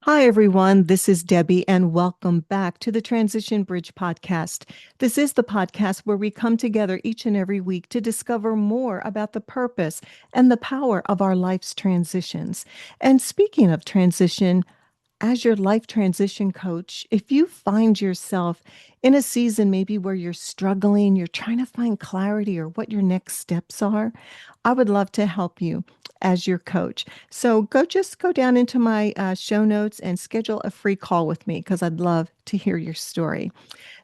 Hi, everyone. This is Debbie, and welcome back to the Transition Bridge podcast. This is the podcast where we come together each and every week to discover more about the purpose and the power of our life's transitions. And speaking of transition, as your life transition coach, if you find yourself in a season maybe where you're struggling, you're trying to find clarity or what your next steps are, I would love to help you as your coach. So go down into my show notes and schedule a free call with me because I'd love to hear your story.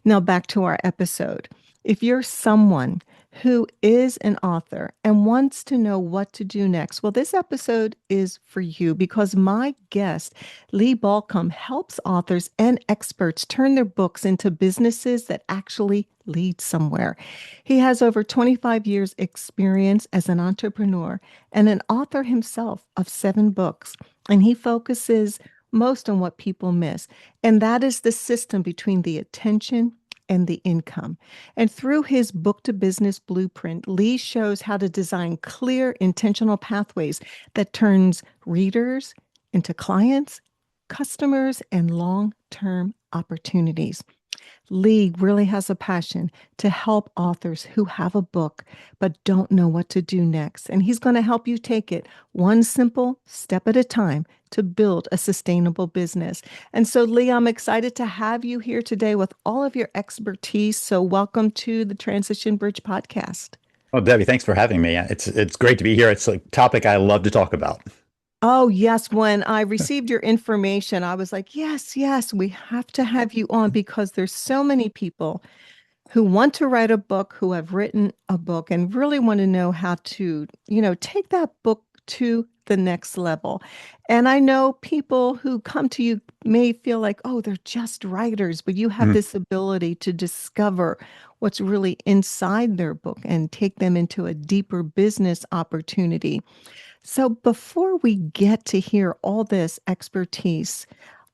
Now, back to our episode. If you're someone who is an author and wants to know what to do next, well, this episode is for you because my guest, Lee Baucom, helps authors and experts turn their books into businesses that actually lead somewhere. He has over 25 years' experience as an entrepreneur and an author himself of 7 books, and he focuses most on what people miss, and that is the system between the attention and the income. And through his book to business blueprint, Lee shows how to design clear, intentional pathways that turns readers into clients, customers, and long-term opportunities. Lee really has a passion to help authors who have a book but don't know what to do next. And he's going to help you take it one simple step at a time to build a sustainable business. And so, Lee, I'm excited to have you here today with all of your expertise. So, welcome to the Transition Bridge podcast. Well, Debbie, thanks for having me. It's great to be here. It's a topic I love to talk about. Oh, yes. When I received your information, I was like, yes, yes, we have to have you on because there's so many people who want to write a book, who have written a book and really want to know how to, take that book to the next level. And I know people who come to you may feel like, oh, they're just writers, but you have Mhm. this ability to discover what's really inside their book and take them into a deeper business opportunity. So before we get to hear all this expertise,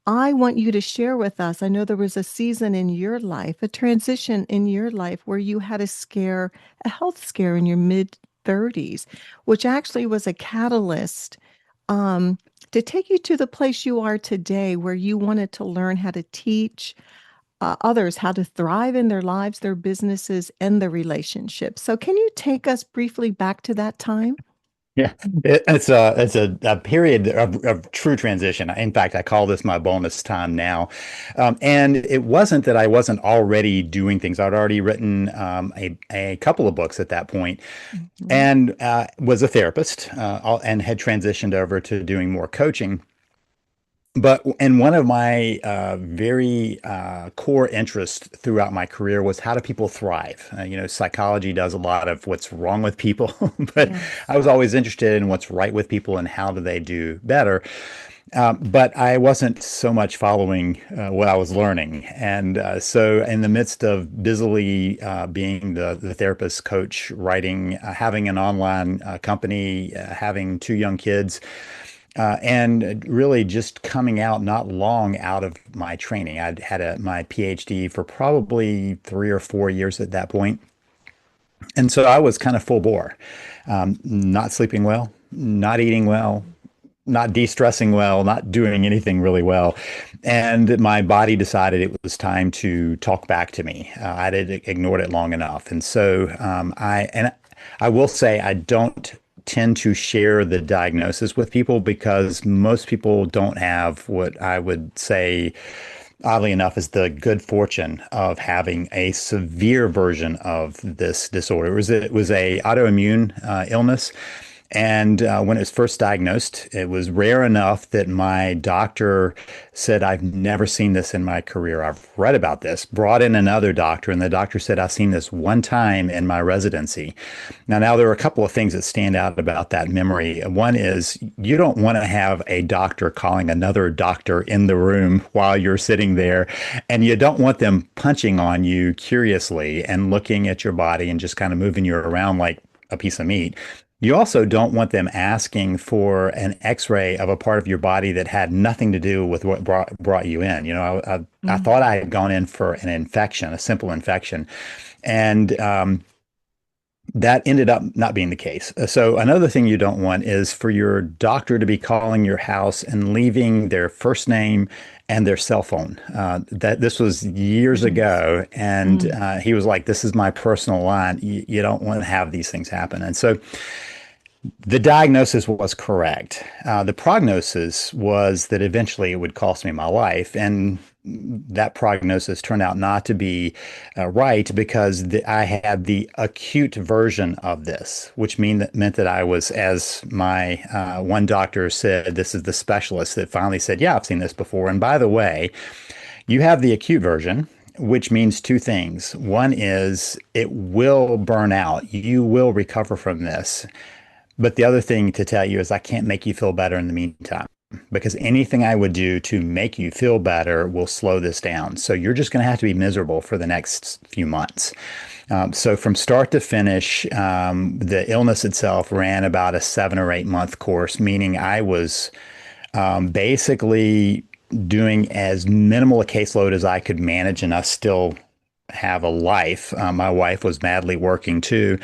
I want you to share with us. I know there was a season in your life, a transition in your life where you had a health scare in your mid 30s, which actually was a catalyst to take you to the place you are today, where you wanted to learn how to teach others how to thrive in their lives, their businesses, and their relationships. So, can you take us briefly back to that time? Yeah, it's a period of true transition. In fact, I call this my bonus time now. And it wasn't that I wasn't already doing things. I'd already written a couple of books at that point, Mhm. and was a therapist and had transitioned over to doing more coaching. And one of my very core interests throughout my career was how do people thrive? Psychology does a lot of what's wrong with people, but Yes. I was always interested in what's right with people and how do they do better. But I wasn't so much following what I was learning. And so, in the midst of busily being the therapist, coach, writing, having an online company, having 2 young kids, and really just coming out not long out of my training. I'd had my PhD for probably 3 or 4 years at that point. And so I was kind of full bore, not sleeping well, not eating well, not de-stressing well, not doing anything really well. And my body decided it was time to talk back to me. I had ignored it long enough. And so I will say I don't tend to share the diagnosis with people because most people don't have what I would say, oddly enough, is the good fortune of having a severe version of this disorder. It was a autoimmune illness. And when it was first diagnosed, it was rare enough that my doctor said, I've never seen this in my career. I've read about this, brought in another doctor, and the doctor said, I've seen this one time in my residency. Now there are a couple of things that stand out about that memory. One is you don't want to have a doctor calling another doctor in the room while you're sitting there, and you don't want them punching on you curiously and looking at your body and just kind of moving you around like a piece of meat. You also don't want them asking for an X-ray of a part of your body that had nothing to do with what brought you in. I Mm. thought I had gone in for an infection, a simple infection, and that ended up not being the case. So another thing you don't want is for your doctor to be calling your house and leaving their first name and their cell phone. That this was years Goodness. ago, and Mm. he was like, "This is my personal line. You don't want to have these things happen." And so the diagnosis was correct. The prognosis was that eventually it would cost me my life. And that prognosis turned out not to be right because I had the acute version of this, which meant that I was, as my one doctor said, this is the specialist that finally said, "Yeah, I've seen this before. And by the way, you have the acute version." Which means two things. One is it will burn out. You will recover from this. But the other thing to tell you is I can't make you feel better in the meantime because anything I would do to make you feel better will slow this down. So you're just going to have to be miserable for the next few months. So from start to finish, the illness itself ran about a 7 or 8 month course, meaning I was basically doing as minimal a caseload as I could manage, and I still have a life. My wife was madly working too,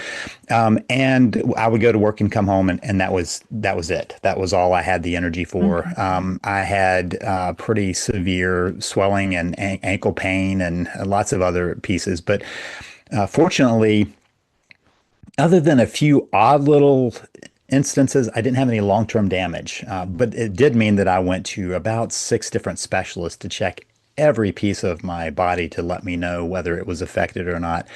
and I would go to work and come home, and that was it. That was all I had the energy for. Mhm. I had pretty severe swelling and ankle pain and lots of other pieces, but fortunately, other than a few odd little instances, I didn't have any long-term damage. But it did mean that I went to about 6 different specialists to check every piece of my body to let me know whether it was affected or not.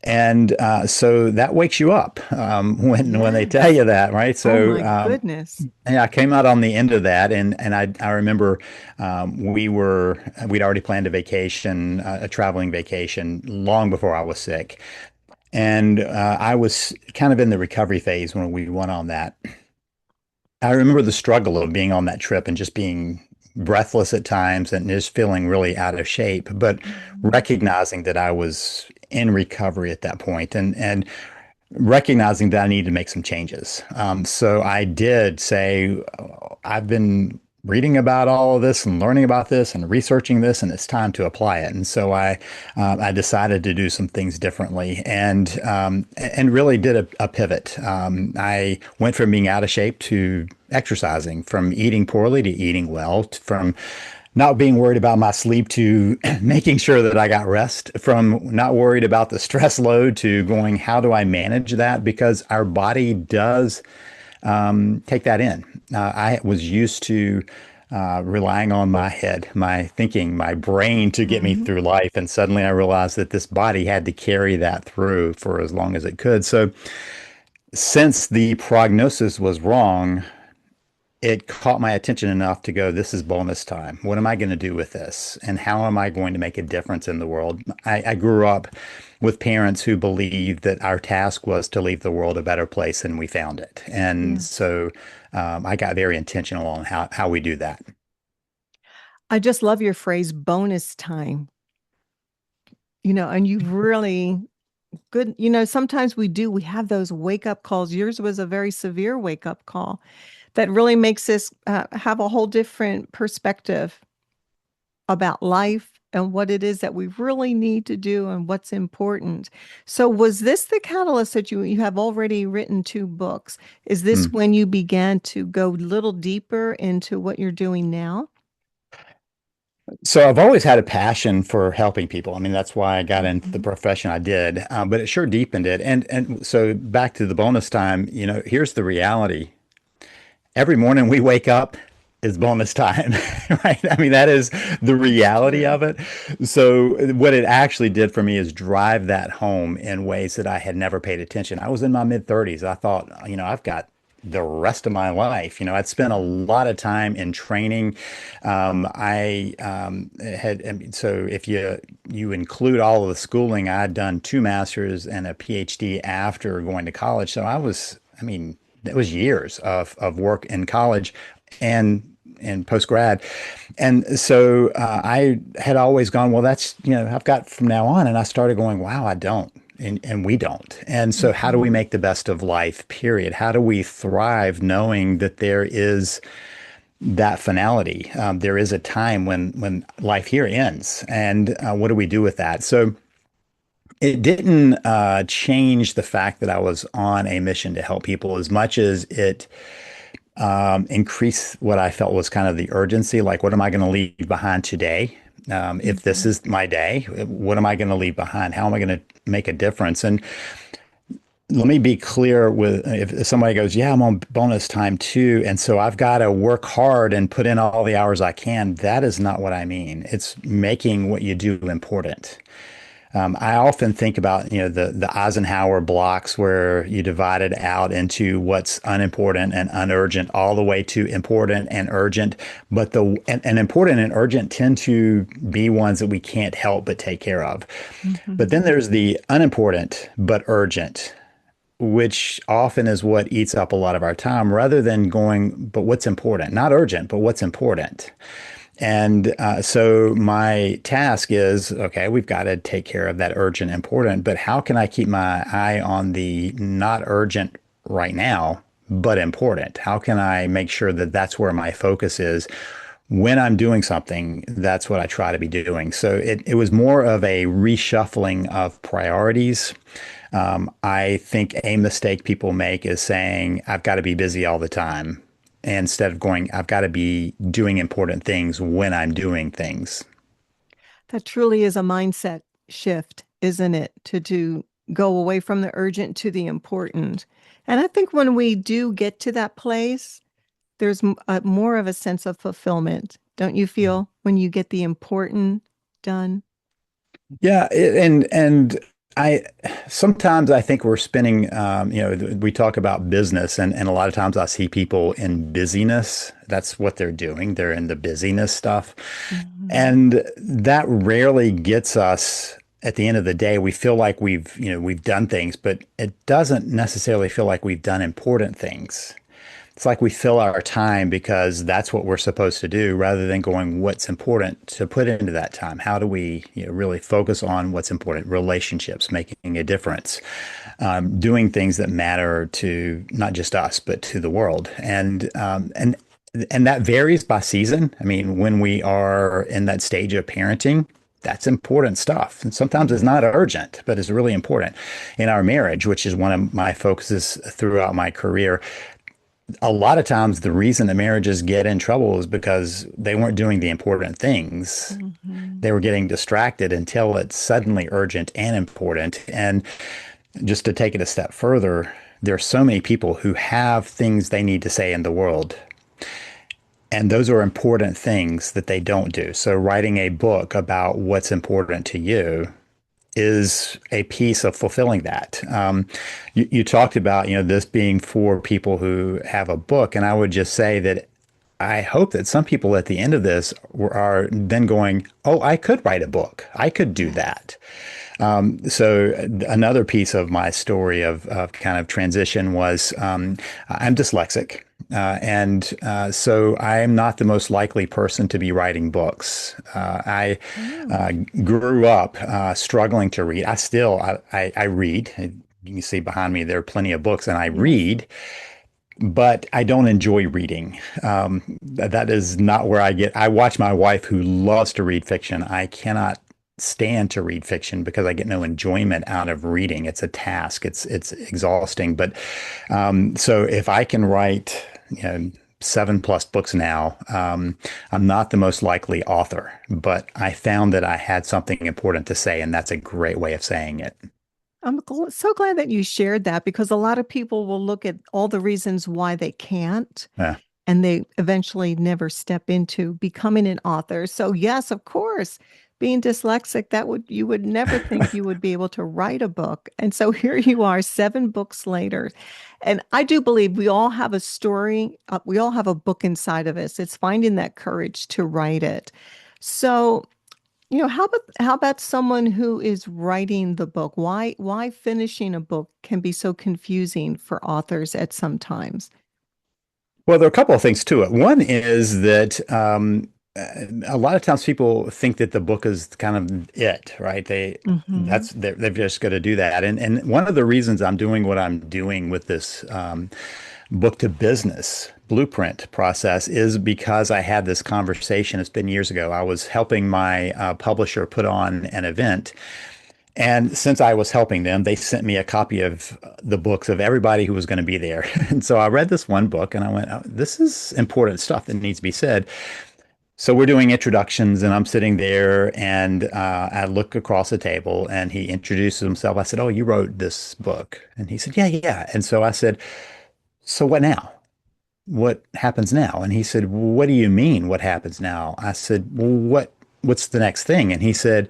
And so that wakes you up when they tell Yes. you that, right? Oh So my goodness. yeah, I came out on the end of that, and I remember we'd already planned a vacation, a traveling vacation, long before I was sick. And I was kind of in the recovery phase when we went on that. I remember the struggle of being on that trip and just being breathless at times and just feeling really out of shape, but Mhm. recognizing that I was in recovery at that point and recognizing that I needed to make some changes. So I did say, I've been reading about all of this and learning about this and researching this, and it's time to apply it. And so I decided to do some things differently and really did a pivot. I went from being out of shape to exercising, from eating poorly to eating well, from not being worried about my sleep to making sure that I got rest, from not worried about the stress load to going, how do I manage that? Because our body does take that in. I was used to relying on my head, my thinking, my brain to get me Mhm. through life. And suddenly I realized that this body had to carry that through for as long as it could. So since the prognosis was wrong, it caught my attention enough to go, this is bonus time. What am I going to do with this? And how am I going to make a difference in the world? I grew up with parents who believed that our task was to leave the world a better place than we found it. And Yes. so I got very intentional on how we do that. I just love your phrase bonus time. And you really good, sometimes we have those wake up calls. Yours was a very severe wake up call that really makes us have a whole different perspective about life and what it is that we really need to do and what's important. So was this the catalyst that you have already written 2 books? Is this Hmm. when you began to go a little deeper into what you're doing now? So I've always had a passion for helping people. I mean, that's why I got into the Mhm. profession I did, but it sure deepened it. And so back to the bonus time, here's the reality. Every morning we wake up is bonus time, right? I mean, that is the That's reality true. of it. So, what it actually did for me is drive that home in ways that I had never paid attention. I was in my mid 30s. I thought, I've got the rest of my life. I'd spent a lot of time in training. I so if you include all of the schooling, I'd done 2 masters and a PhD after going to college. So I mean, it was years of work in college and post grad. And so I had always gone, well, I've got from now on. And I started going, wow, I don't. And we don't. And so, how do we Mhm. make the best of life, period? How do we thrive knowing that there is that finality? There is a time when life here ends. And what do we do with that? So, it didn't change the fact that I was on a mission to help people as much as it increased what I felt was kind of the urgency. Like, what am I going to leave behind today? If this Mhm. is my day, what am I going to leave behind? How am I going to make a difference? And let me be clear with if somebody goes, yeah, I'm on bonus time too. And so I've got to work hard and put in all the hours I can. That is not what I mean. It's making what you do important. I often think about, the Eisenhower blocks where you divide it out into what's unimportant and unurgent, all the way to important and urgent. But and important and urgent tend to be ones that we can't help but take care of. But Mhm. then there's the unimportant but urgent, which often is what eats up a lot of our time rather than going, but what's important? Not urgent, but what's important. And so my task is, okay, we've got to take care of that urgent, important, but how can I keep my eye on the not urgent right now, but important? How can I make sure that that's where my focus is? When I'm doing something, that's what I try to be doing. So it was more of a reshuffling of priorities. I think a mistake people make is saying, I've got to be busy all the time, instead of going, I've got to be doing important things when I'm doing things. That truly is a mindset shift, isn't it? Go away from the urgent to the important. And I think when we do get to that place, there's more of a sense of fulfillment. Don't you feel when you get the important done? Yeah, and I sometimes I think we're spinning. We talk about business, and a lot of times I see people in busyness. That's what they're doing. They're in the busyness stuff, Mhm. and that rarely gets us. At the end of the day, we feel like we've done things, but it doesn't necessarily feel like we've done important things. It's like we fill our time because that's what we're supposed to do rather than going, what's important to put into that time? How do we, really focus on what's important? Relationships, making a difference, doing things that matter to not just us, but to the world. And that varies by season. I mean, when we are in that stage of parenting, that's important stuff. And sometimes it's not urgent, but it's really important. In our marriage, which is one of my focuses throughout my career, a lot of times the reason that marriages get in trouble is because they weren't doing the important things. Mhm. They were getting distracted until it's suddenly urgent and important. And just to take it a step further, there are so many people who have things they need to say in the world. And those are important things that they don't do. So writing a book about what's important to you is a piece of fulfilling that. You talked about, this being for people who have a book, and I would just say that I hope that some people at the end of this are then going, "Oh, I could write a book. I could do Yes. that." So another piece of my story of kind of transition was I'm dyslexic. So I am not the most likely person to be writing books. I Oh, grew up struggling to read. I read. You can see behind me there are plenty of books, and I yes. read, but I don't enjoy reading. That is not where I get. I watch my wife who loves to read fiction. I cannot stand to read fiction because I get no enjoyment out of reading. It's a task. It's exhausting. But so if I can write, 7+ books now, I'm not the most likely author, but I found that I had something important to say, and that's a great way of saying it. So glad that you shared that because a lot of people will look at all the reasons why they can't Yeah. and they eventually never step into becoming an author. So yes, of course, being dyslexic, that would you would never think you would be able to write a book. And so here you are, 7 books later. And I do believe we all have a story, we all have a book inside of us. It's finding that courage to write it. So, how about someone who is writing the book? Why finishing a book can be so confusing for authors at some times? Well, there are a couple of things to it. One is that a lot of times people think that the book is kind of it, right? Hmm. They've just got to do that. And one of the reasons I'm doing what I'm doing with this book to business blueprint process is because I had this conversation. It's been years ago. I was helping my publisher put on an event, And since I was helping them, they sent me a copy of the books of everybody who was going to be there. And so I read this one book and I went, oh, this is important stuff that needs to be said. So we're doing introductions and I'm sitting there and I look across the table and he introduces himself. I said, oh, you wrote this book. And he said, yeah, yeah. And so I said, so what now? What happens now? And he said, what do you mean? What happens now? I said, well, what's the next thing? And he said,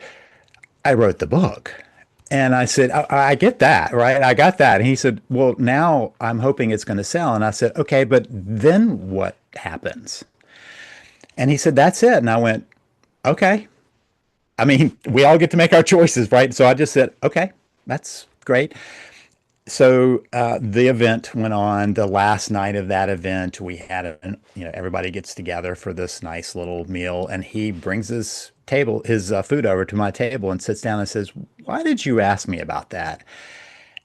I wrote the book. And I said, I get that, right? I got that. And he said, well, now I'm hoping it's going to sell. And I said, okay, but then what happens? And he said, that's it. And I went, okay. I mean, we all get to make our choices, right? So I just said, okay, that's great. So the event went on. The last night of that event, we had everybody gets together for this nice little meal, and he brings his food over to my table and sits down and says, "Why did you ask me about that?"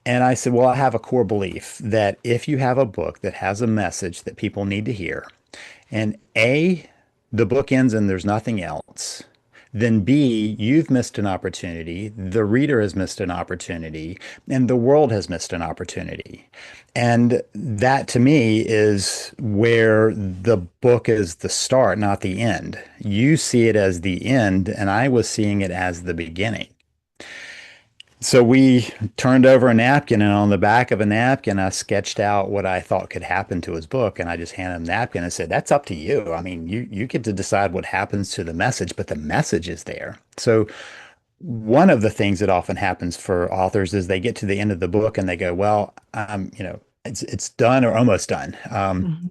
And I said, "Well, I have a core belief that if you have a book that has a message that people need to hear, and the book ends and there's nothing else, then B, you've missed an opportunity, the reader has missed an opportunity, and the world has missed an opportunity." And that to me is where the book is the start, not the end. You see it as the end, and I was seeing it as the beginning. So we turned over a napkin, and on the back of a napkin, I sketched out what I thought could happen to his book. And I just handed him a napkin and said, that's up to you. I mean, you get to decide what happens to the message, but the message is there. So one of the things that often happens for authors is they get to the end of the book and they go, well, it's done or almost done. Mhm.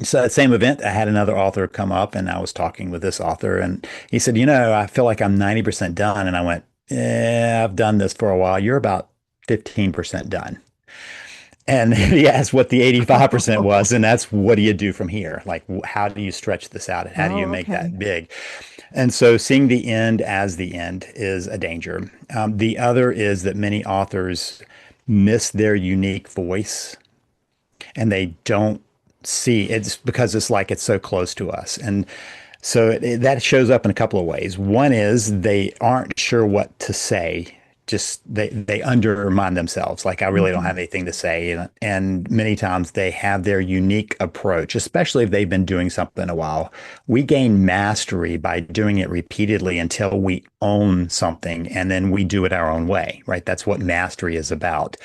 So that same event, I had another author come up and I was talking with this author and he said, I feel like I'm 90% done. And I went, yeah, I've done this for a while. You're about 15% done. And he asked what the 85% was. And that's what do you do from here? Like, how do you stretch this out? And how do you Oh, make okay. that big? And so seeing the end as the end is a danger. The other is that many authors miss their unique voice and they don't see it's because it's like it's so close to us. And so that shows up in a couple of ways. One is they aren't sure what to say. Just they undermine themselves. Like I really don't Mhm. have anything to say, and many times they have their unique approach, especially if they've been doing something a while. We gain mastery by doing it repeatedly until we own something, and then we do it our own way, right? That's what mastery is about.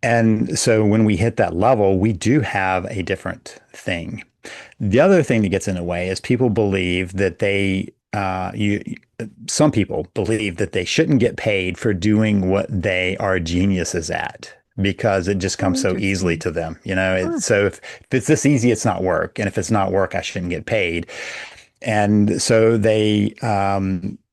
And so when we hit that level, we do have a different thing. The other thing that gets in the way is people believe that some people believe that they shouldn't get paid for doing what they are geniuses at because it just Oh, comes so easily interesting. to them. Huh. So if it's this easy, it's not work. And if it's not work, I shouldn't get paid. And so they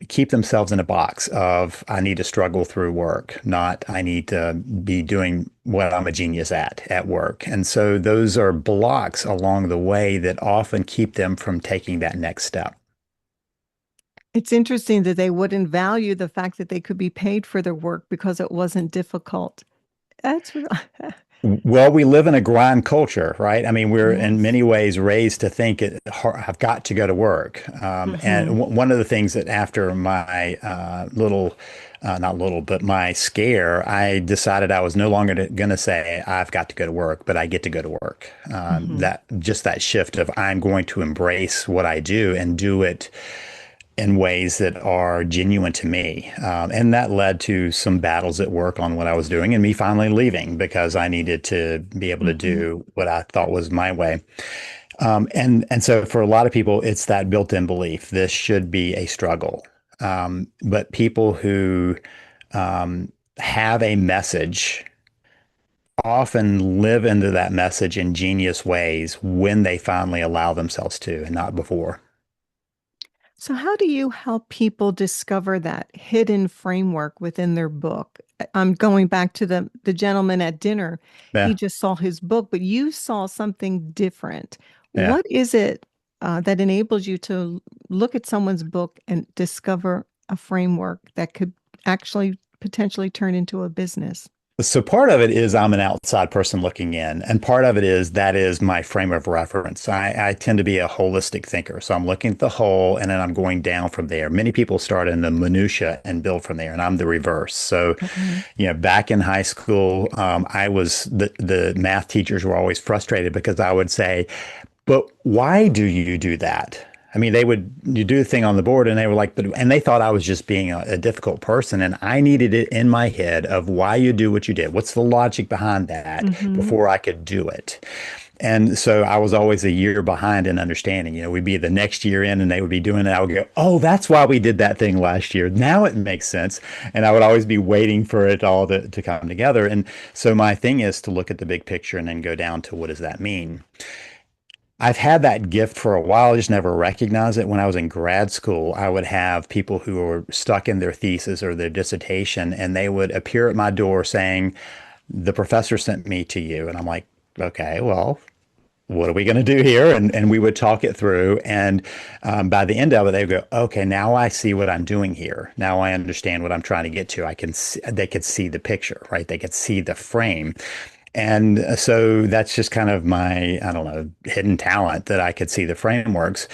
keep themselves in a box of, I need to struggle through work, not I need to be doing what I'm a genius at work. And so those are blocks along the way that often keep them from taking that next step. It's interesting that they wouldn't value the fact that they could be paid for their work because it wasn't difficult. That's real. Well, we live in a grind culture, right? I mean, we're in Yes. many ways raised to think I've got to go to work. And Hmm. one of the things that after my not little, but my scare, I decided I was no longer going to say I've got to go to work, but I get to go to work. Hmm. That shift of I'm going to embrace what I do and do it in ways that are genuine to me. And that led to some battles at work on what I was doing and me finally leaving because I needed to be able to Hmm. do what I thought was my way. And so for a lot of people, it's that built-in belief. This should be a struggle. But people who have a message often live into that message in genius ways when they finally allow themselves to and not before. So, how do you help people discover that hidden framework within their book? I'm going back to the gentleman at dinner. He Yeah. just saw his book, but you saw something different. Yeah. What is it that enables you to look at someone's book and discover a framework that could actually potentially turn into a business? So part of it is I'm an outside person looking in, and part of it is that is my frame of reference. I tend to be a holistic thinker, so I'm looking at the whole, and then I'm going down from there. Many people start in the minutia and build from there, and I'm the reverse. So, Okay. back in high school, I was the math teachers were always frustrated because I would say, but why do you do that? I mean, you do the thing on the board and they were like, and they thought I was just being a difficult person. And I needed it in my head of why you do what you did. What's the logic behind that Mm-hmm. before I could do it? And so I was always a year behind in understanding. We'd be the next year in and they would be doing it. I would go, oh, that's why we did that thing last year. Now it makes sense. And I would always be waiting for it all to come together. And so my thing is to look at the big picture and then go down to what does that mean? I've had that gift for a while, I just never recognized it. When I was in grad school, I would have people who were stuck in their thesis or their dissertation, and they would appear at my door saying, the professor sent me to you. And I'm like, okay, well, what are we going to do here? And we would talk it through. And by the end of it, they would go, okay, now I see what I'm doing here. Now I understand what I'm trying to get to. I can see, they could see the picture, right? They could see the frame. And so that's just kind of my, I don't know, hidden talent that I could see the frameworks.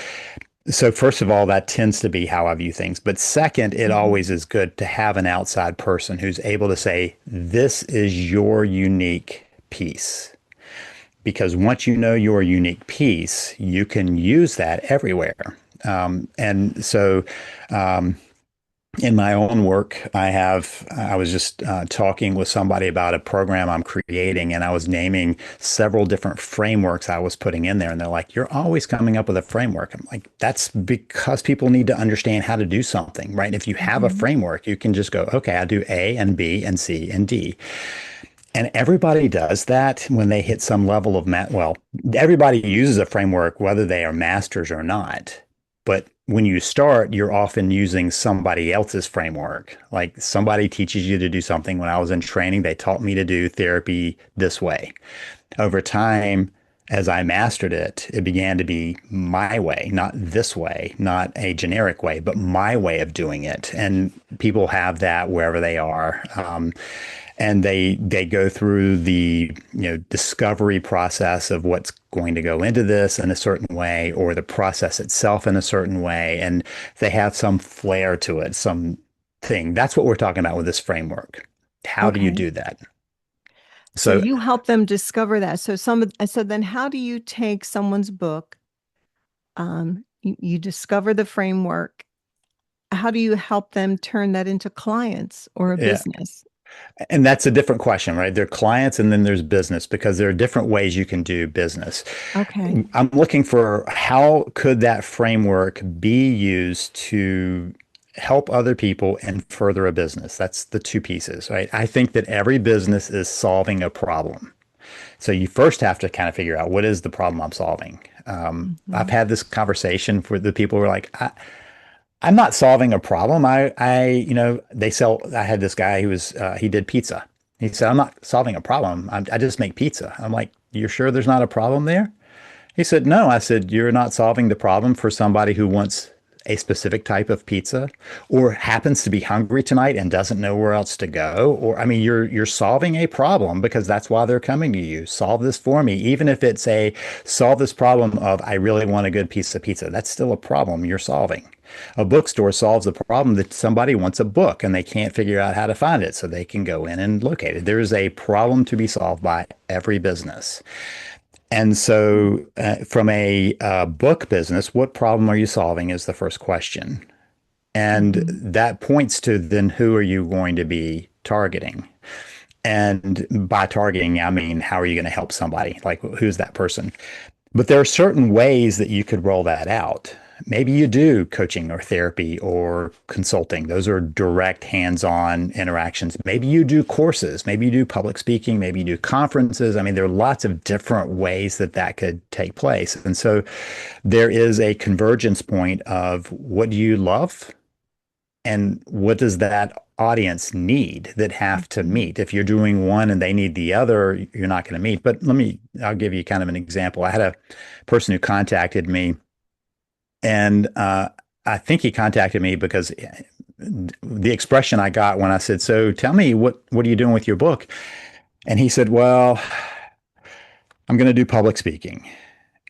So first of all, that tends to be how I view things. But second, it Mm-hmm. always is good to have an outside person who's able to say, this is your unique piece. Because once you know your unique piece, you can use that everywhere. And so in my own work, I was just talking with somebody about a program I'm creating, and I was naming several different frameworks I was putting in there. And they're like, you're always coming up with a framework. I'm like, that's because people need to understand how to do something, right? If you have a Mm-hmm. framework, you can just go, okay, I do A and B and C and D. And everybody does that when they hit some level of math. Well, everybody uses a framework, whether they are masters or not. But when you start, you're often using somebody else's framework. Like somebody teaches you to do something. When I was in training, they taught me to do therapy this way. Over time, as I mastered it, it began to be my way, not this way, not a generic way, but my way of doing it. And people have that wherever they are. And they go through the discovery process of what's going to go into this in a certain way, or the process itself in a certain way, and they have some flair to it, some thing. That's what we're talking about with this framework. How do you Okay. do that? So So you help them discover that. So then how do you take someone's book, you discover the framework. How do you help them turn that into clients or a yeah, business? and that's a different question, right? There are clients and then there's business, because there are different ways you can do business. Okay. I'm looking for how could that framework be used to help other people and further a business. That's the two pieces, right? I think that every business is solving a problem. So you first have to kind of figure out what is the problem I'm solving. I've Hmm. had this conversation for the people who are like, I'm not solving a problem. I had this guy who he did pizza. He said, I'm not solving a problem. I just make pizza. I'm like, you're sure there's not a problem there? He said, no. I said, you're not solving the problem for somebody who wants a specific type of pizza or happens to be hungry tonight and doesn't know where else to go. Or, I mean, you're solving a problem because that's why they're coming to you. Solve this for me. Even if it's solve this problem of, I really want a good piece of pizza. That's still a problem you're solving. A bookstore solves a problem that somebody wants a book and they can't figure out how to find it, so they can go in and locate it. There is a problem to be solved by every business. And so, from a book business, what problem are you solving is the first question. And Hmm. that points to then who are you going to be targeting? And by targeting, I mean, how are you going to help somebody? Like, who's that person? But there are certain ways that you could roll that out. Maybe you do coaching or therapy or consulting. Those are direct hands-on interactions. Maybe you do courses. Maybe you do public speaking. Maybe you do conferences. I mean, there are lots of different ways that that could take place. And so there is a convergence point of what do you love and what does that audience need that have to Hmm. meet? If you're doing one and they need the other, you're not going to meet. But I'll give you kind of an example. I had a person who contacted me, and I think he contacted me because the expression I got when I said, "So tell me, what are you doing with your book?" And he said, "Well, I'm going to do public speaking."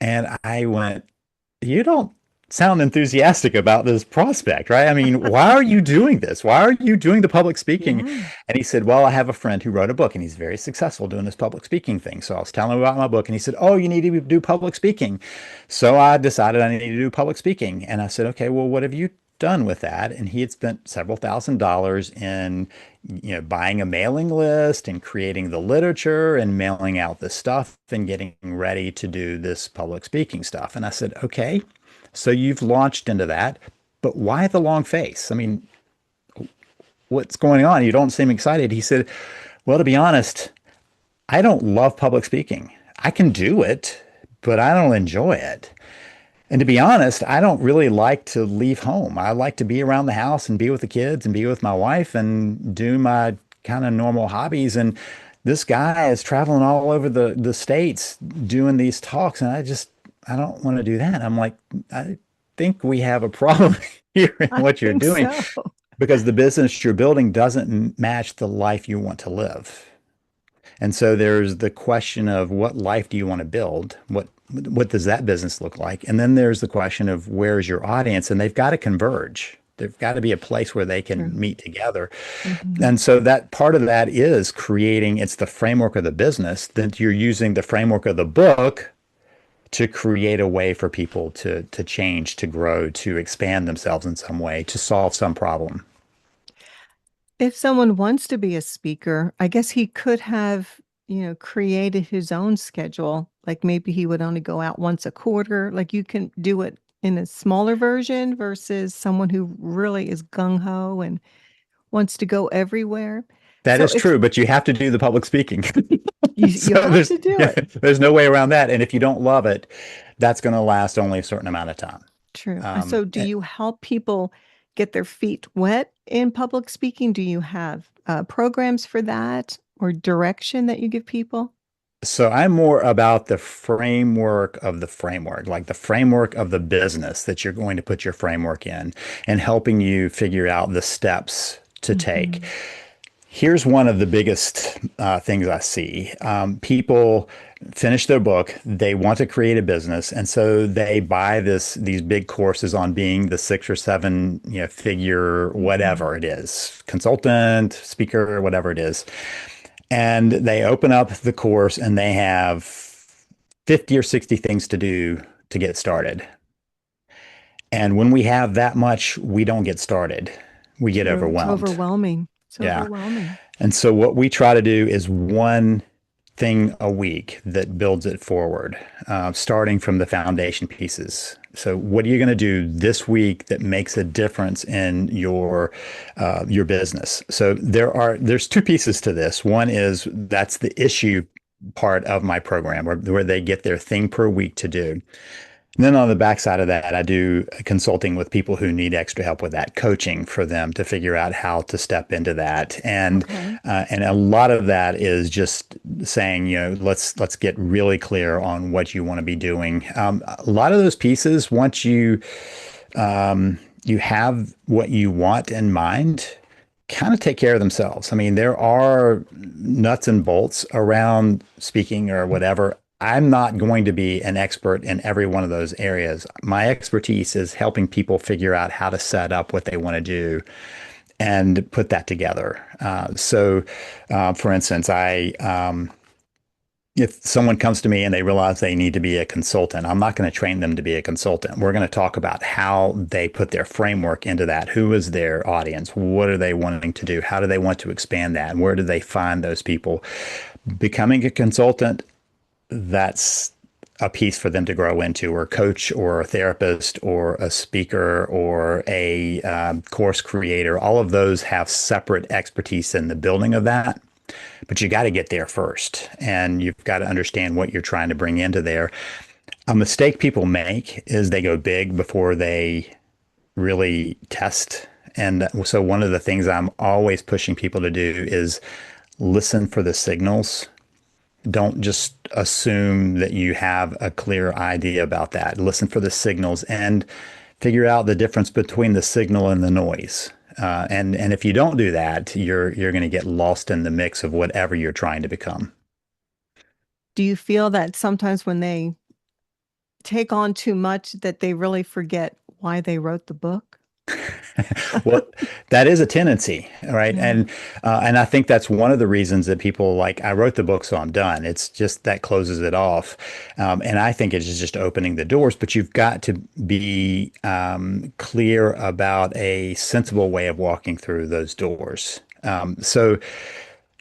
And I went, "You don't sound enthusiastic about this prospect, right? I mean, why are you doing this? Why are you doing the public speaking?" Yeah. And he said, "Well, I have a friend who wrote a book and he's very successful doing this public speaking thing." So I was telling him about my book and he said, "Oh, you need to do public speaking." So I decided I needed to do public speaking. And I said, "Okay, well, what have you done with that?" And he had spent several $1,000s in, buying a mailing list and creating the literature and mailing out the stuff and getting ready to do this public speaking stuff. And I said, "Okay, so you've launched into that, but why the long face? I mean, what's going on? You don't seem excited." He said, "Well, to be honest, I don't love public speaking. I can do it, but I don't enjoy it. And to be honest, I don't really like to leave home. I like to be around the house and be with the kids and be with my wife and do my kind of normal hobbies. And this guy is traveling all over the states doing these talks, and I don't want to do that." I'm like, "I think we have a problem here in I what you're think doing so. because the business you're building doesn't match the life you want to live." And so there's the question of what life do you want to build? What does that business look like? And then there's the question of where's your audience, and they've got to converge. There've got to be a place where they can True. meet together. Hmm. And so that part of that is creating, it's the framework of the business, that you're using the framework of the book to create a way for people to change, to grow, to expand themselves in some way, to solve some problem. If someone wants to be a speaker, I guess he could have, created his own schedule. Like maybe he would only go out once a quarter. Like you can do it in a smaller version versus someone who really is gung ho and wants to go everywhere. That So is if true, but you have to do the public speaking. you So have to do yeah, it. there's no way around that. And if you don't love it, that's going to last only a certain amount of time. True. So Um, do you help people get their feet wet in public speaking? Do you have programs for that or direction that you give people? so I'm more about the framework of the framework, like the framework of the business that you're going to put your framework in and helping you figure out the steps to take. Hmm. Here's one of the biggest things I see. People finish their book, they want to create a business, and so they buy these big courses on being the 6 or 7 figure Hmm. whatever it is, consultant, speaker, whatever it is, and they open up the course and they have 50 or 60 things to do to get started. And when we have that much, we don't get started. We get True. It's overwhelmed. overwhelming. It's Yeah. overwhelming. And so what we try to do is one thing a week that builds it forward, starting from the foundation pieces. So what are you going to do this week that makes a difference in your business? So there's two pieces to this. One is that's the issue part of my program where they get their thing per week to do. And then on the backside of that, I do consulting with people who need extra help with that, coaching for them to figure out how to step into that. Okay. And a lot of that is just saying, let's get really clear on what you want to be doing. A lot of those pieces, once you have what you want in mind, kind of take care of themselves. I mean, there are nuts and bolts around speaking or whatever. I'm not going to be an expert in every one of those areas. My expertise is helping people figure out how to set up what they want to do and put that together. For instance, if someone comes to me and they realize they need to be a consultant, I'm not going to train them to be a consultant. We're going to talk about how they put their framework into that. Who is their audience? What are they wanting to do? How do they want to expand that? And where do they find those people? Becoming a consultant, that's a piece for them to grow into, or a coach or a therapist or a speaker or a course creator. All of those have separate expertise in the building of that. But you got to get there first, and you've got to understand what you're trying to bring into there. A mistake people make is they go big before they really test. And so one of the things I'm always pushing people to do is listen for the signals. Don't just assume that you have a clear idea about that. Listen for the signals and figure out the difference between the signal and the noise. And if you don't do that, you're going to get lost in the mix of whatever you're trying to become. Do you feel that sometimes when they take on too much that they really forget why they wrote the book? Well, that is a tendency, right? Yeah. And I think that's one of the reasons that people like I wrote the book, so I'm done. It's just that closes it off, and I think it's just opening the doors. But you've got to be clear about a sensible way of walking through those doors. So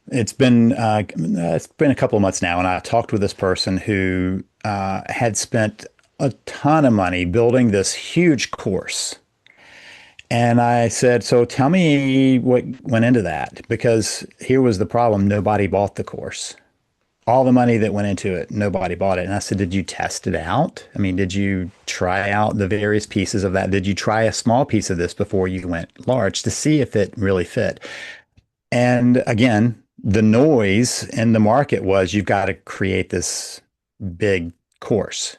it's been a couple of months now, and I talked with this person who had spent a ton of money building this huge course. And I said, so tell me what went into that, because here was the problem. Nobody bought the course. All the money that went into it, nobody bought it. And I said, did you test it out? I mean, did you try out the various pieces of that? Did you try a small piece of this before you went large to see if it really fit? And again, the noise in the market was you've got to create this big course.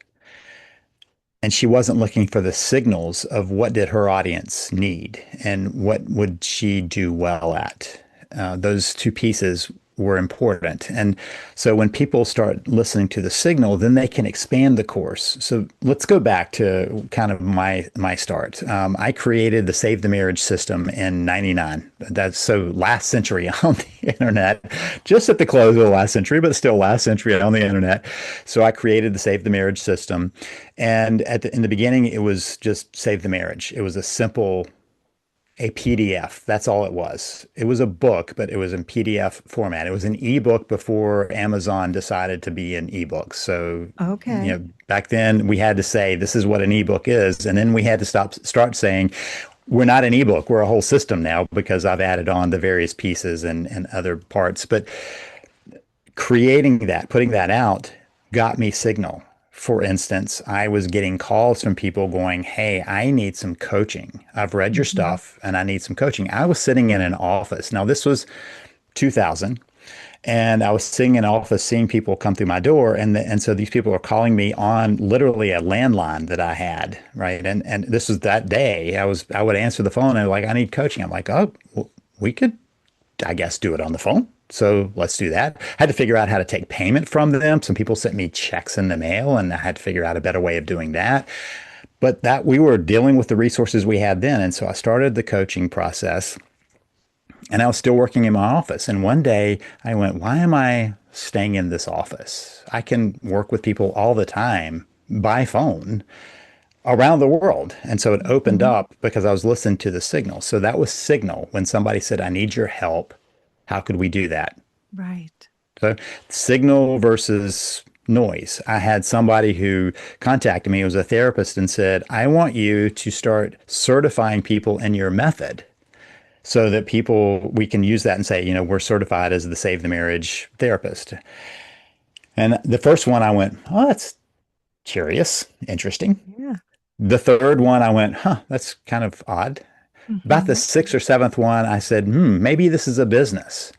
And she wasn't looking for the signals of what did her audience need and what would she do well at. Those two pieces were important. And so when people start listening to the signal, then they can expand the course. So let's go back to kind of my start. I created the Save the Marriage system in '99. That's so last century on the internet, just at the close of the last century, but still last century on the internet. So I created the Save the Marriage system. And in the beginning, it was just Save the Marriage. It was a PDF. That's all it was. It was a book, but it was in PDF format. It was an ebook before Amazon decided to be an ebook. So, Okay. back then we had to say this is what an ebook is, and then we had to start saying we're not an ebook. We're a whole system now because I've added on the various pieces and other parts. But creating that, putting that out, got me signal. For instance, I was getting calls from people going, hey, I need some coaching. I've read your Mhm. stuff and I need some coaching. I was sitting in an office. Now, this was 2000. And I was sitting in an office seeing people come through my door. And so these people are calling me on literally a landline that I had, right? And this was that day. I would answer the phone and they're like, I need coaching. I'm like, oh, well, we could I guess, do it on the phone. So let's do that. I had to figure out how to take payment from them. Some people sent me checks in the mail, and I had to figure out a better way of doing that. But that we were dealing with the resources we had then. And so I started the coaching process, and I was still working in my office. And one day I went, why am I staying in this office? I can work with people all the time by phone around the world. And so it opened Mhm. up because I was listening to the signal. So that was signal when somebody said, I need your help. How could we do that? Right. So signal versus noise. I had somebody who contacted me, it was a therapist, and said, I want you to start certifying people in your method so that we can use that and say, we're certified as the Save the Marriage therapist. And the first one I went, oh, that's curious, interesting. Yeah. The third one I went, huh, that's kind of odd. About the Hmm. sixth or seventh one, I said, maybe this is a business.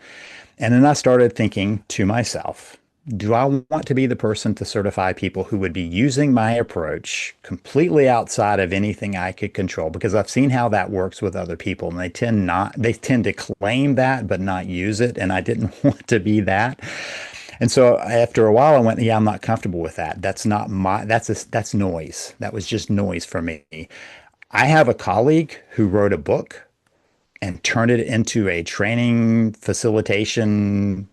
And then I started thinking to myself, do I want to be the person to certify people who would be using my approach completely outside of anything I could control? Because I've seen how that works with other people and they tend to claim that, but not use it. And I didn't want to be that. And so after a while, I went, yeah, I'm not comfortable with that. That's noise. That was just noise for me. I have a colleague who wrote a book and turned it into a training facilitation.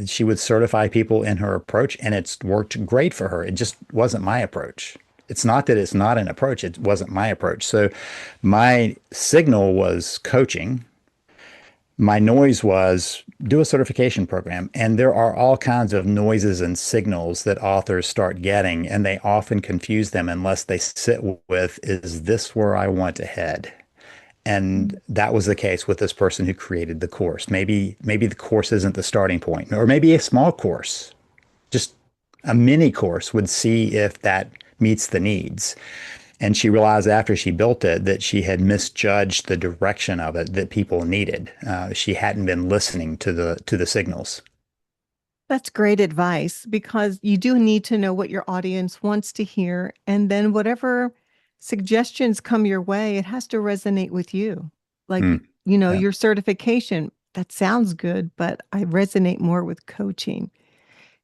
She would certify people in her approach, and it's worked great for her. It just wasn't my approach. It's not that it's not an approach, it wasn't my approach. So my signal was coaching. My noise was do a certification program. And there are all kinds of noises and signals that authors start getting, and they often confuse them unless they sit with, is this where I want to head? And that was the case with this person who created the course. Maybe the course isn't the starting point, or maybe a small course, just a mini course would see if that meets the needs. And she realized after she built it that she had misjudged the direction of it that people needed. She hadn't been listening to the signals. That's great advice because you do need to know what your audience wants to hear. And then whatever suggestions come your way, it has to resonate with you. Like, Mm, yeah. your certification, that sounds good, but I resonate more with coaching.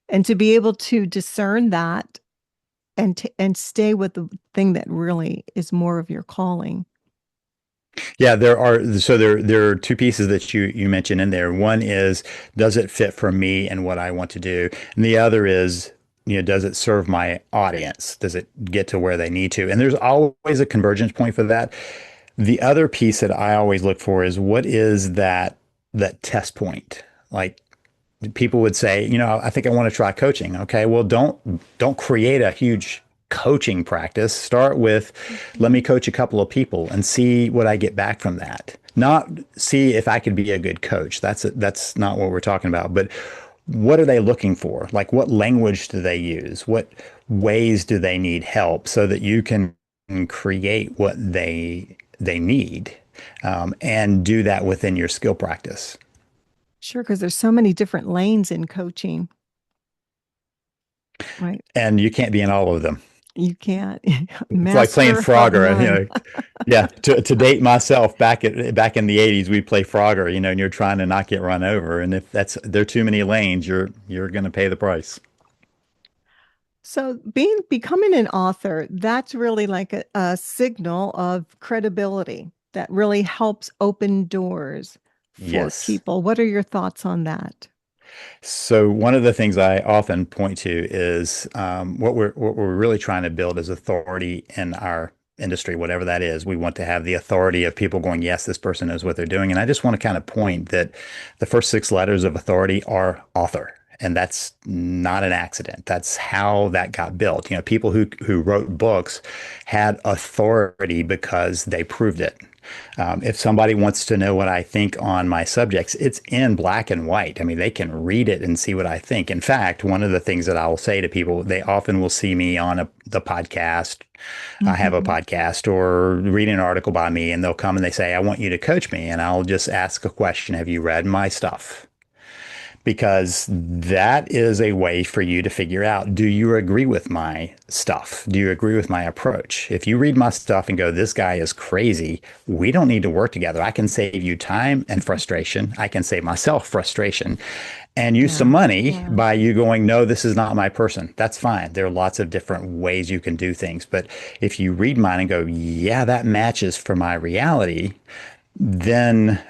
And to be able to discern that and stay with the thing that really is more of your calling. Yeah, there are two pieces that you mentioned in there. One is, does it fit for me and what I want to do? And the other is, does it serve my audience? Does it get to where they need to? And there's always a convergence point for that. The other piece that I always look for is, what is that test point? Like, people would say, I think I want to try coaching. Okay, well, don't create a huge coaching practice. Start with, let Mhm. me coach a couple of people and see what I get back from that. Not see if I could be a good coach. That's not what we're talking about. But what are they looking for? Like, what language do they use? What ways do they need help so that you can create what they need, and do that within your skill practice. Sure, because there's so many different lanes in coaching, right? And you can't be in all of them. You can't It's like playing master of Frogger, none. Yeah, to date myself, back in the 80s, we'd play Frogger, and you're trying to not get run over. And if there are too many lanes, you're going to pay the price. So becoming an author, that's really like a signal of credibility that really helps open doors for Yes. people. What are your thoughts on that? So one of the things I often point to is, what we're really trying to build is authority in our industry, whatever that is. We want to have the authority of people going, yes, this person knows what they're doing. And I just want to kind of point that the first six letters of authority are author. And that's not an accident. That's how that got built. People who wrote books had authority because they proved it. If somebody wants to know what I think on my subjects, it's in black and white. I mean, they can read it and see what I think. In fact, one of the things that I will say to people, they often will see me on the podcast. I have a Hmm. podcast, or read an article by me, and they'll come and they say, I want you to coach me. And I'll just ask a question. Have you read my stuff? Because that is a way for you to figure out, do you agree with my stuff? Do you agree with my approach? If you read my stuff and go, this guy is crazy, we don't need to work together. I can save you time and frustration. I can save myself frustration and use some Yeah, money yeah. by you going, no, this is not my person. That's fine. There are lots of different ways you can do things. But if you read mine and go, yeah, that matches for my reality, then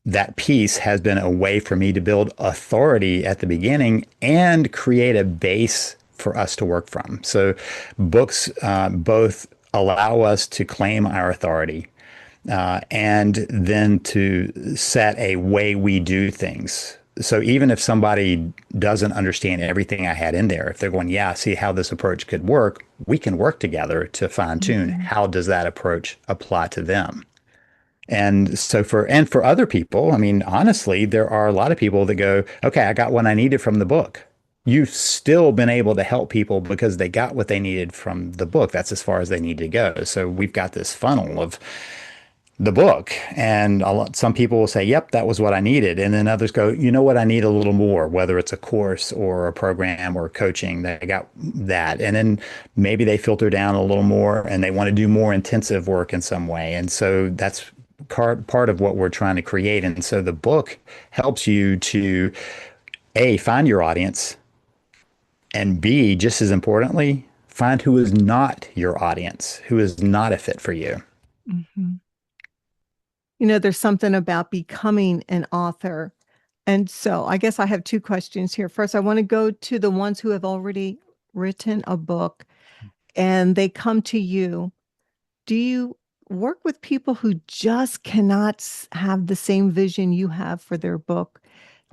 that piece has been a way for me to build authority at the beginning and create a base for us to work from. So books, both allow us to claim our authority, and then to set a way we do things. So even if somebody doesn't understand everything I had in there, if they're going, yeah, I see how this approach could work, we can work together to fine tune Hmm. how does that approach apply to them. And for other people, I mean, honestly, there are a lot of people that go, okay, I got what I needed from the book. You've still been able to help people because they got what they needed from the book. That's as far as they need to go. So we've got this funnel of the book, and some people will say, yep, that was what I needed. And then others go, you know what, I need a little more, whether it's a course or a program or coaching. They got that. And then maybe they filter down a little more and they want to do more intensive work in some way. And so that's part of what we're trying to create. And so the book helps you to, A, find your audience, and B, just as importantly, find who is not your audience, who is not a fit for you. Hmm. There's something about becoming an author. And so I guess I have two questions here. First, I want to go to the ones who have already written a book and they come to you. Do you work with people who just cannot have the same vision you have for their book?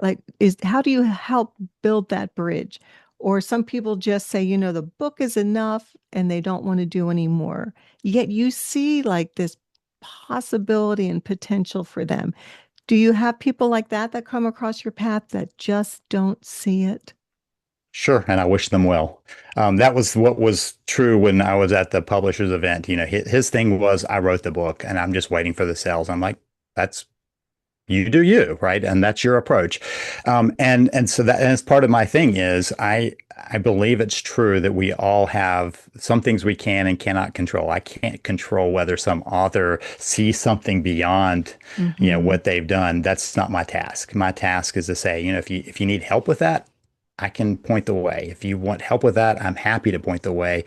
Like, how do you help build that bridge? Or some people just say, the book is enough and they don't want to do any more. Yet you see like this possibility and potential for them. Do you have people like that come across your path that just don't see it? Sure, and I wish them well. That was what was true when I was at the publisher's event. His thing was, I wrote the book and I'm just waiting for the sales. I'm like, that's you do you, right? And that's your approach. And so that, and as part of my thing is, I believe it's true that we all have some things we can and cannot control. I can't control whether some author sees something beyond, Hmm. what they've done. That's not my task. My task is to say, if you need help with that, I can point the way. If you want help with that, I'm happy to point the way.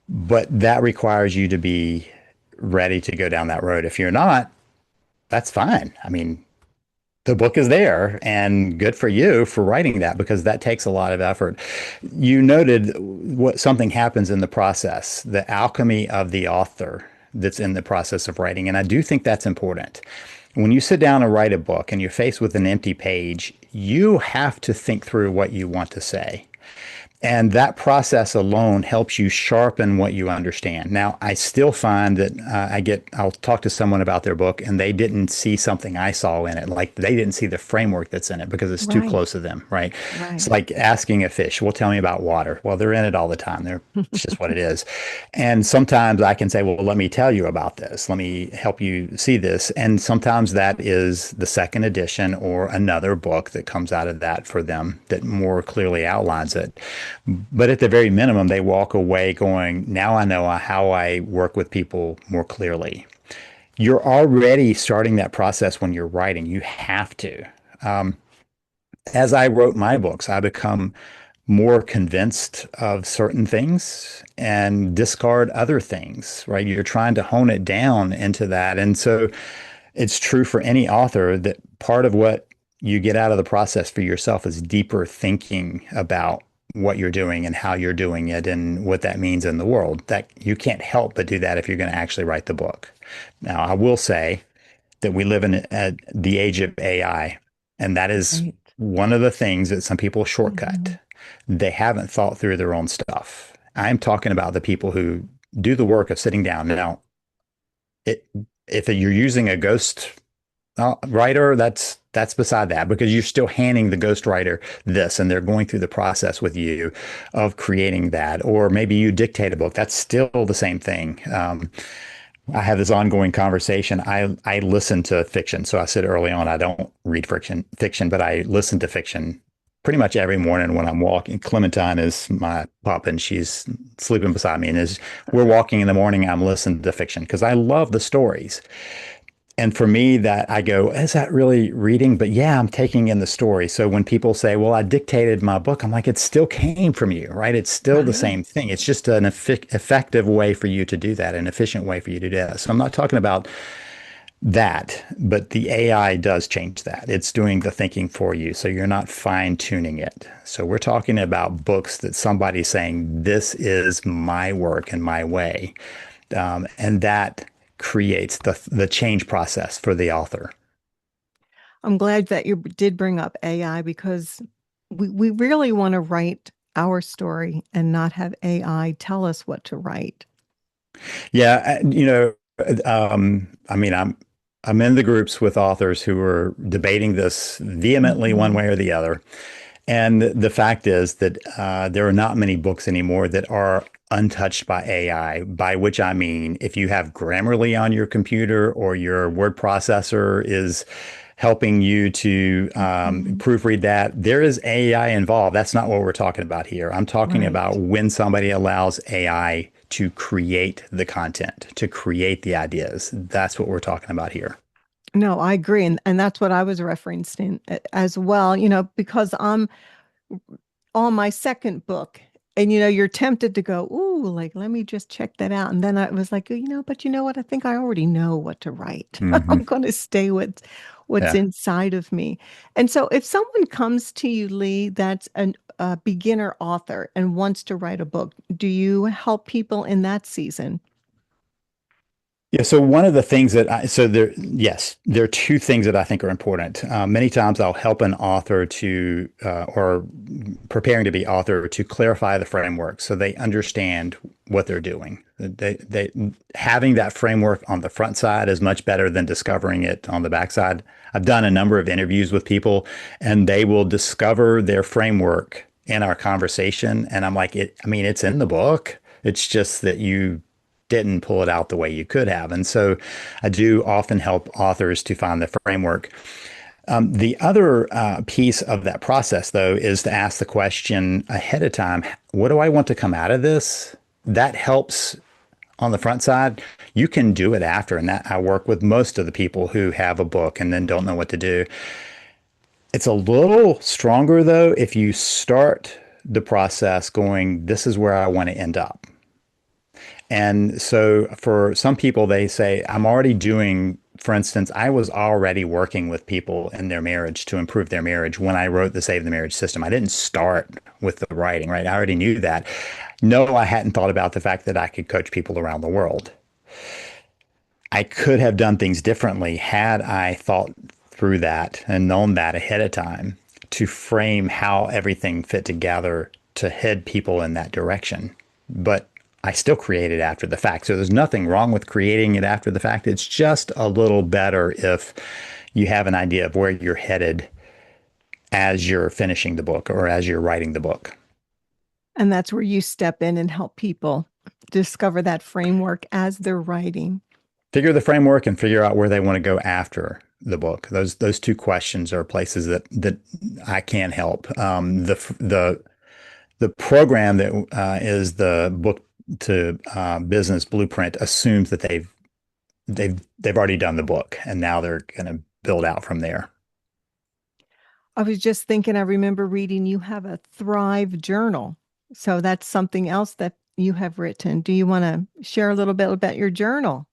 But that requires you to be ready to go down that road. If you're not, that's fine. I mean, the book is there and good for you for writing that because that takes a lot of effort. You noted what something happens in the process, the alchemy of the author that's in the process of writing. And I do think that's important. When you sit down and write a book and you're faced with an empty page, you have to think through what you want to say. And that process alone helps you sharpen what you understand. Now, I still find that I'll talk to someone about their book and they didn't see something I saw in it. Like they didn't see the framework that's in it because it's too Right, close to them, right? It's right. like asking a fish, well, tell me about water. Well, they're in it all the time. It's just what it is. And sometimes I can say, well, let me tell you about this. Let me help you see this. And sometimes that is the second edition or another book that comes out of that for them that more clearly outlines it. But at the very minimum, they walk away going, now I know how I work with people more clearly. You're already starting that process when you're writing. You have to. As I wrote my books, I become more convinced of certain things and discard other things, right? You're trying to hone it down into that. And so it's true for any author that part of what you get out of the process for yourself is deeper thinking about what you're doing and how you're doing it and what that means in the world. That you can't help but do that if you're going to actually write the book. Now, I will say that we live in the age of AI, and that is Right. one of the things that some people shortcut. Mhm. They haven't thought through their own stuff. I'm talking about the people who do the work of sitting down. Now, it, if you're using a ghost writer, that's beside that because you're still handing the ghostwriter this and they're going through the process with you of creating that. Or maybe you dictate a book. That's still the same thing. I have this ongoing conversation. I listen to fiction. So I said early on, I don't read fiction, but I listen to fiction pretty much every morning when I'm walking. Clementine is my pup and she's sleeping beside me. And as we're walking in the morning, I'm listening to fiction because I love the stories. And for me, that I go, is that really reading? But yeah, I'm taking in the story. So when people say, well, I dictated my book, I'm like, it still came from you, right? It's still the Right. same thing. It's just an effective way for you to do that, an efficient way for you to do that. So I'm not talking about that, but the AI does change that. It's doing the thinking for you. So you're not fine tuning it. So we're talking about books that somebody's saying, this is my work and my way. And that creates the change process for the author. I'm glad that you did bring up AI because we really want to write our story and not have AI tell us what to write. Yeah, I mean, I'm in the groups with authors who are debating this vehemently one Hmm. way or the other. And the fact is that there are not many books anymore that are untouched by AI, by which I mean if you have Grammarly on your computer or your word processor is helping you to Hmm. proofread that, there is AI involved. That's not what we're talking about here. I'm talking about Right. when somebody allows AI to create the content, to create the ideas. That's what we're talking about here. No, I agree. And that's what I was referencing as well, because I'm on my second book. And you're tempted to go, ooh, like, let me just check that out. And then I was like, but you know what? I think I already know what to write. I'm Hmm. going to stay with what's Yeah. inside of me. And so if someone comes to you, Lee, that's a beginner author and wants to write a book, do you help people in that season? Yeah, so one of the things so yes, there are two things that I think are important. Many times I'll help an author or preparing to be author to clarify the framework so they understand what they're doing. Having that framework on the front side is much better than discovering it on the back side. I've done a number of interviews with people and they will discover their framework in our conversation. And I'm like, I mean, it's in the book. It's just that you didn't pull it out the way you could have. And so I do often help authors to find the framework. The other piece of that process, though, is to ask the question ahead of time, what do I want to come out of this? That helps on the front side. You can do it after. And that I work with most of the people who have a book and then don't know what to do. It's a little stronger, though, if you start the process going, this is where I want to end up. And so for some people, they say, I'm already doing, for instance, I was already working with people in their marriage to improve their marriage when I wrote the Save the Marriage System. I didn't start with the writing, right? I already knew that. No, I hadn't thought about the fact that I could coach people around the world. I could have done things differently had I thought through that and known that ahead of time to frame how everything fit together to head people in that direction. But I still create it after the fact. So there's nothing wrong with creating it after the fact. It's just a little better if you have an idea of where you're headed as you're finishing the book or as you're writing the book. And that's where you step in and help people discover that framework as they're writing. Figure the framework and figure out where they want to go after the book. Those two questions are places that I can help. The program that is the book to business blueprint assumes that they've already done the book and now they're going to build out from there. I was just thinking, I remember reading you have a Thrive journal. So that's something else that you have written. Do you want to share a little bit about your journal?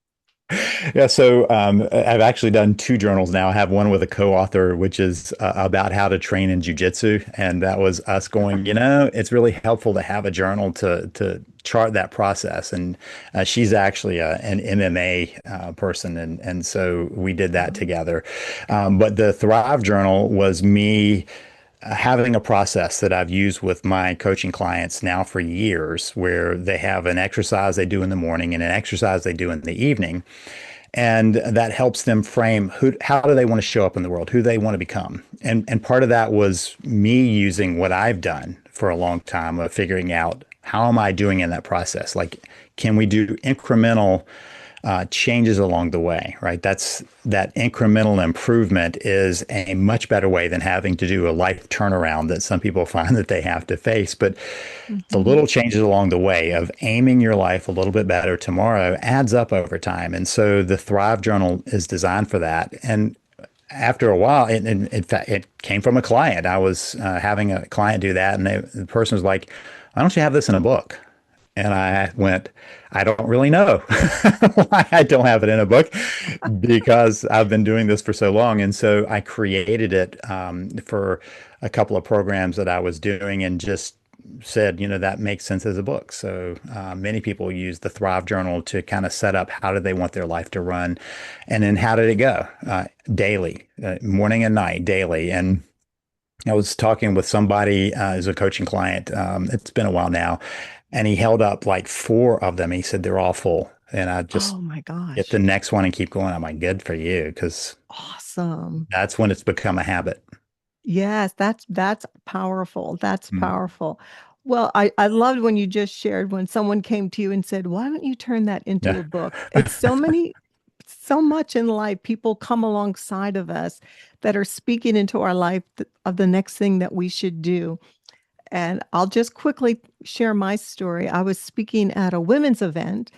Yeah, so I've actually done two journals now. I have one with a co-author, which is about how to train in jujitsu, and that was us going. It's really helpful to have a journal to chart that process. And she's actually an MMA person, and so we did that together. But the Thrive Journal was me having a process that I've used with my coaching clients now for years, where they have an exercise they do in the morning and an exercise they do in the evening. And that helps them frame how do they want to show up in the world, who they want to become. And part of that was me using what I've done for a long time of figuring out how am I doing in that process? Like, can we do incremental changes along the way, right? That incremental improvement is a much better way than having to do a life turnaround that some people find that they have to face. But the Mm-hmm. little changes along the way of aiming your life a little bit better tomorrow adds up over time. And so the Thrive Journal is designed for that. And after a while, in fact, it came from a client. I was having a client do that, and the person was like, "Why don't you have this in a book?" And I went, I don't really know why I don't have it in a book because I've been doing this for so long. And so I created it for a couple of programs that I was doing and just said, that makes sense as a book. So many people use the Thrive Journal to kind of set up how do they want their life to run, and then how did it go daily, morning and night, daily. And I was talking with somebody as a coaching client. It's been a while now, and he held up like four of them. He said they're all full, and I just Oh my get the gosh. next one and keep going. I'm like, good for you, because Awesome. that's when it's become a habit. Yes, that's powerful. That's Mm. powerful. Well, I loved when you just shared when someone came to you and said, "Why don't you turn that into Yeah. a book?" It's so much in life. People come alongside of us that are speaking into our life of the next thing that we should do. And I'll just quickly share my story. I was speaking at a women's event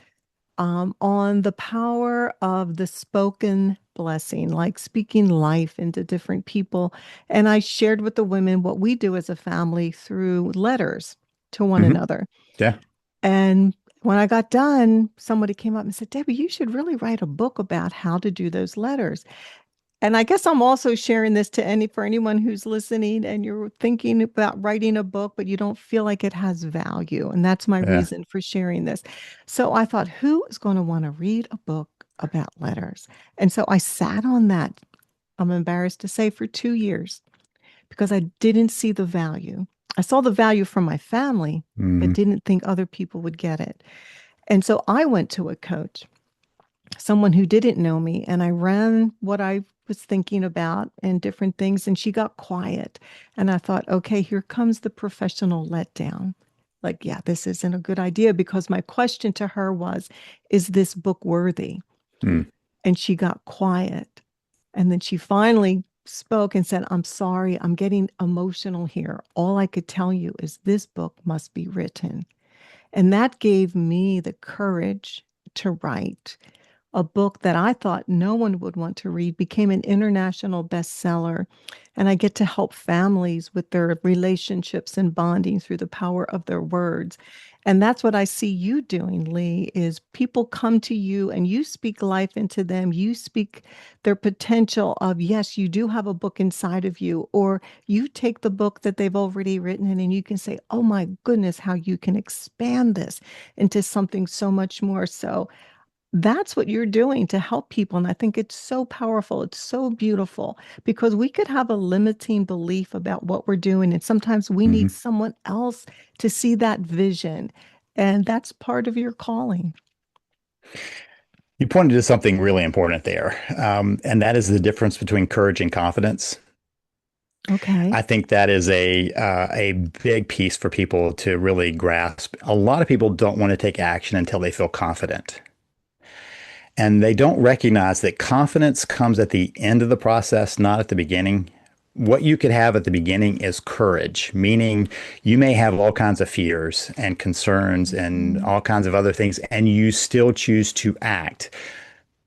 on the power of the spoken blessing, like speaking life into different people. And I shared with the women what we do as a family through letters to one Hmm. another. Yeah. And when I got done, somebody came up and said, "Debbie, you should really write a book about how to do those letters." And I guess I'm also sharing this to for anyone who's listening and you're thinking about writing a book, but you don't feel like it has value. And that's my Yeah. reason for sharing this. So I thought, who is going to want to read a book about letters? And so I sat on that, I'm embarrassed to say, for 2 years because I didn't see the value. I saw the value from my family, but Hmm. didn't think other people would get it. And so I went to a coach, someone who didn't know me, and I ran what I was thinking about and different things, and she got quiet. And I thought, okay, here comes the professional letdown. Like, yeah, this isn't a good idea because my question to her was, is this book worthy? Mm. And she got quiet. And then she finally spoke and said, I'm sorry, I'm getting emotional here. All I could tell you is this book must be written. And that gave me the courage to write a book that I thought no one would want to read, became an international bestseller. And I get to help families with their relationships and bonding through the power of their words. And that's what I see you doing, Lee, is people come to you and you speak life into them. You speak their potential of, yes, you do have a book inside of you, or you take the book that they've already written and you can say, oh my goodness, how you can expand this into something so much more. So that's what you're doing to help people. And I think it's so powerful. It's so beautiful because we could have a limiting belief about what we're doing. And sometimes we need Mhm. someone else to see that vision. And that's part of your calling. You pointed to something really important there, and that is the difference between courage and confidence. Okay. I think that is a big piece for people to really grasp. A lot of people don't want to take action until they feel confident. And they don't recognize that confidence comes at the end of the process, not at the beginning. What you could have at the beginning is courage, meaning you may have all kinds of fears and concerns and Mhm. all kinds of other things, and you still choose to act.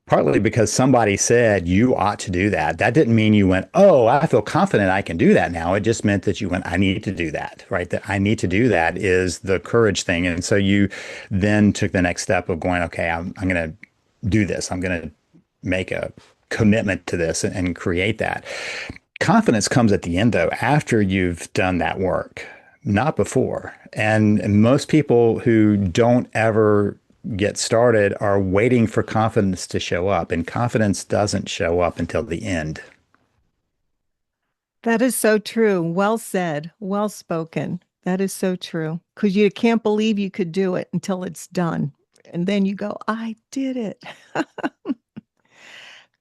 Partly because somebody said you ought to do that. That didn't mean you went, oh, I feel confident I can do that now. It just meant that you went, I need to do that, right? That I need to do that is the courage thing. And so you then took the next step of going, okay, I'm going to do this. I'm going to make a commitment to this and create that. Confidence comes at the end, though, after you've done that work, not before. And most people who don't ever get started are waiting for confidence to show up, and confidence doesn't show up until the end. That is so true. Well said. Well spoken. That is so true. Because you can't believe you could do it until it's done. And then you go, I did it.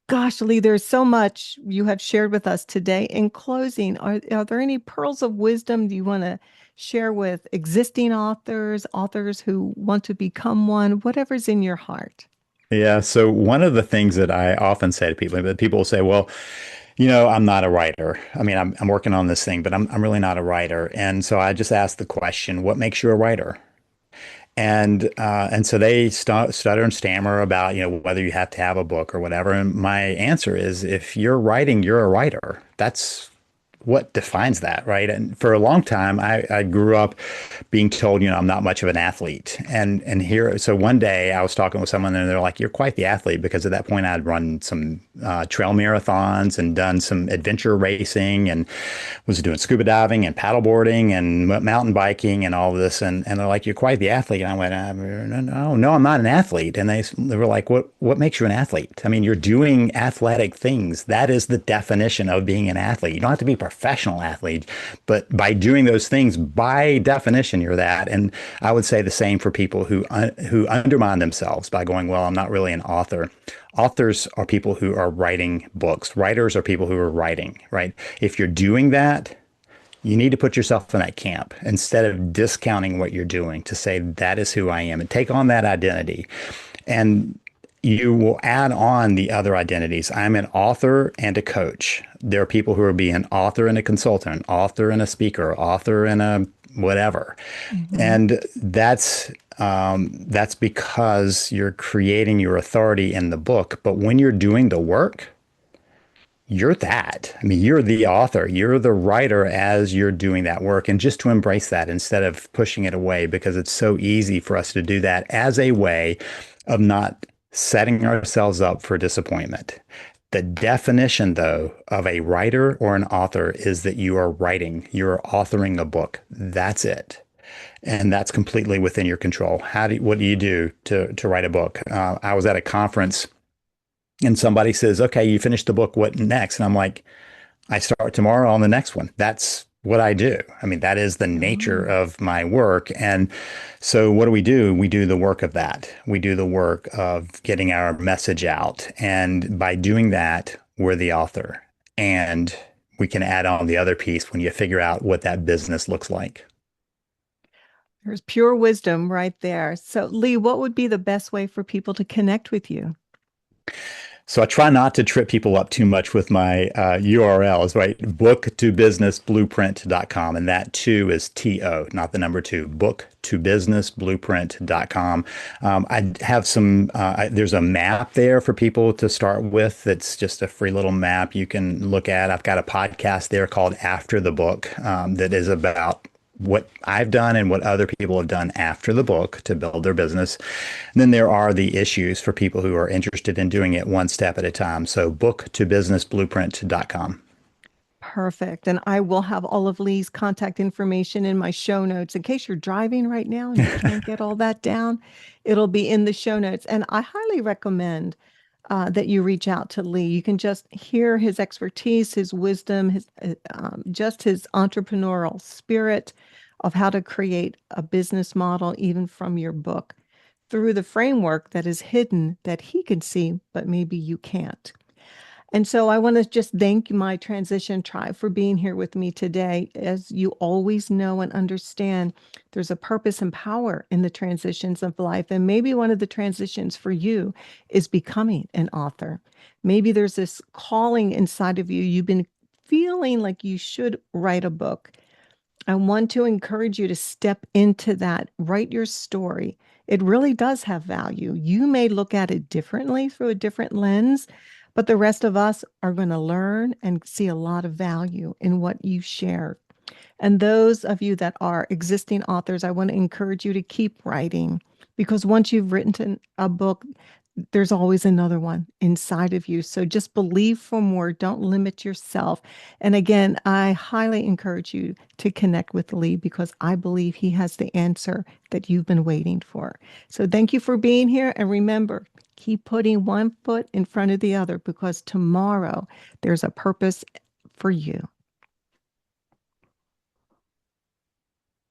Gosh, Lee, there's so much you have shared with us today. In closing, are there any pearls of wisdom you want to share with existing authors, authors who want to become one, whatever's in your heart? Yeah. So one of the things that I often say to people, that people will say, well, I'm not a writer. I mean, I'm working on this thing, but I'm really not a writer. And so I just ask the question, what makes you a writer? And so they stutter and stammer about whether you have to have a book or whatever. And my answer is, if you're writing, you're a writer. That's what defines that, right? And for a long time, I grew up being told, I'm not much of an athlete. So one day I was talking with someone and they're like, you're quite the athlete, because at that point I'd run some trail marathons and done some adventure racing and was doing scuba diving and paddleboarding and mountain biking and all of this. And they're like, you're quite the athlete. And I went, no, I'm not an athlete. And they were like, what makes you an athlete? I mean, you're doing athletic things. That is the definition of being an athlete. You don't have to be a professional athlete, but by doing those things, by definition, you're that. And I would say the same for people who undermine themselves by going, well, I'm not really an author. Authors are people who are writing books. Writers are people who are writing, right? If you're doing that, you need to put yourself in that camp instead of discounting what you're doing, to say, that is who I am, and take on that identity. And you will add on the other identities. I'm an author and a coach. There are people who are being an author and a consultant, author and a speaker, author and a whatever. Mhm. And that's because you're creating your authority in the book. But when you're doing the work, you're that. I mean, you're the author, you're the writer as you're doing that work. And just to embrace that instead of pushing it away, because it's so easy for us to do that as a way of not setting ourselves up for disappointment. The definition, though, of a writer or an author is that you are writing, you're authoring a book. That's it. And that's completely within your control. What do you do to write a book? I was at a conference and somebody says, okay, you finished the book. What next? And I'm like, I start tomorrow on the next one. That's what I do. I mean, that is the nature Oh. of my work. And so what do? We do the work of that. We do the work of getting our message out. And by doing that, we're the author. And we can add on the other piece when you figure out what that business looks like. There's pure wisdom right there. So, Lee, what would be the best way for people to connect with you? So I try not to trip people up too much with my URLs, right? Book2businessblueprint.com. And that two is TO, not the number two. Book2businessblueprint.com. I have there's a map there for people to start with. That's just a free little map you can look at. I've got a podcast there called After the Book that is about what I've done and what other people have done after the book to build their business. And then there are the issues for people who are interested in doing it one step at a time. So book2businessblueprint.com. Perfect. And I will have all of Lee's contact information in my show notes in case you're driving right now and you can't get all that down. It'll be in the show notes. And I highly recommend that you reach out to Lee. You can just hear his expertise, his wisdom, just his entrepreneurial spirit of how to create a business model, even from your book, through the framework that is hidden that he can see, but maybe you can't. And so I want to just thank my transition tribe for being here with me today. As you always know and understand, there's a purpose and power in the transitions of life. And maybe one of the transitions for you is becoming an author. Maybe there's this calling inside of you. You've been feeling like you should write a book. I want to encourage you to step into that, write your story. It really does have value. You may look at it differently through a different lens, but the rest of us are going to learn and see a lot of value in what you share. And those of you that are existing authors, I want to encourage you to keep writing because once you've written a book, there's always another one inside of you. So just believe for more. Don't limit yourself. And again, I highly encourage you to connect with Lee because I believe he has the answer that you've been waiting for. So thank you for being here. And remember, keep putting one foot in front of the other because tomorrow there's a purpose for you.